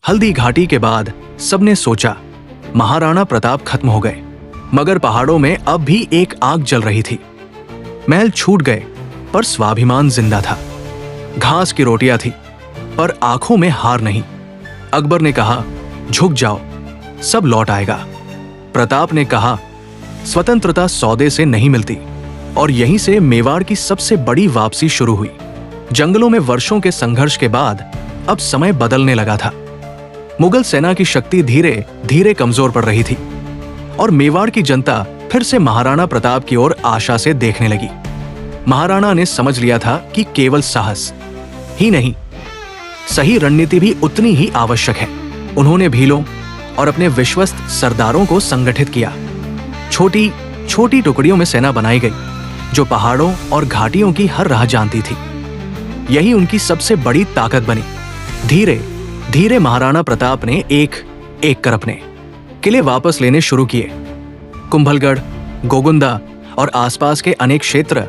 हल्दी घाटी के बाद सबने सोचा महाराणा प्रताप खत्म हो गए, मगर पहाड़ों में अब भी एक आग जल रही थी। महल छूट गए पर स्वाभिमान जिंदा था। घास की रोटियां थी पर आंखों में हार नहीं। अकबर ने कहा, झुक जाओ, सब लौट आएगा। प्रताप ने कहा, स्वतंत्रता सौदे से नहीं मिलती। और यहीं से मेवाड़ की सबसे बड़ी वापसी शुरू हुई। जंगलों में वर्षों के संघर्ष के बाद अब समय बदलने लगा था। मुगल सेना की शक्ति धीरे धीरे कमजोर पड़ रही थी और मेवाड़ की जनता फिर से महाराणा प्रताप की ओर आशा से देखने लगी। महाराणा ने समझ लिया था कि केवल साहस ही नहीं, सही रणनीति भी उतनी ही आवश्यक है। उन्होंने भीलों और अपने विश्वस्त सरदारों को संगठित किया। छोटी छोटी टुकड़ियों में सेना बनाई गई जो पहाड़ों और घाटियों की हर राह जानती थी। यही उनकी सबसे बड़ी ताकत बनी। धीरे धीरे महाराणा प्रताप ने एक एक कर अपने किले वापस लेने शुरू किए। कुंभलगढ़, गोगुंदा और आसपास के अनेक क्षेत्र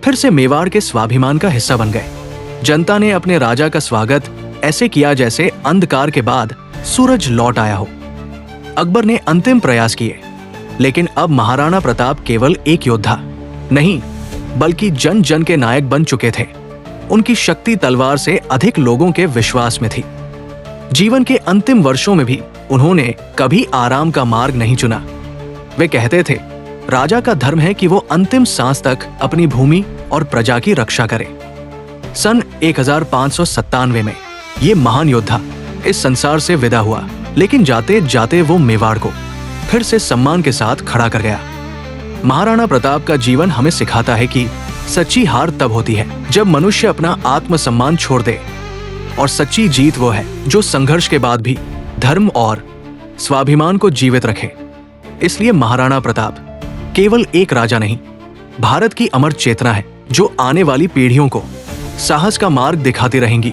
फिर से मेवाड़ के स्वाभिमान का हिस्सा बन गए। जनता ने अपने राजा का स्वागत ऐसे किया जैसे अंधकार के बाद सूरज लौट आया हो। अकबर ने अंतिम प्रयास किए, लेकिन अब महाराणा प्रताप केवल एक योद्धा नहीं बल्कि जन जन के नायक बन चुके थे। उनकी शक्ति तलवार से अधिक लोगों के विश्वास में थी। जीवन के अंतिम वर्षों में भी उन्होंने कभी आराम का मार्ग नहीं चुना। वे कहते थे, राजा का धर्म है कि वो अंतिम सांस तक अपनी भूमि और प्रजा की रक्षा करे। सन 1597 में ये महान योद्धा इस संसार से विदा हुआ, लेकिन जाते जाते वो मेवाड़ को फिर से सम्मान के साथ खड़ा कर गया। महाराणा प्रताप का जीवन हमें सिखाता है कि सच्ची हार तब होती है जब मनुष्य अपना आत्मसम्मान छोड़ दे, और सच्ची जीत वो है जो संघर्ष के बाद भी धर्म और स्वाभिमान को जीवित रखे। इसलिए महाराणा प्रताप केवल एक राजा नहीं, भारत की अमर चेतना है जो आने वाली पीढ़ियों को साहस का मार्ग दिखाती रहेंगी।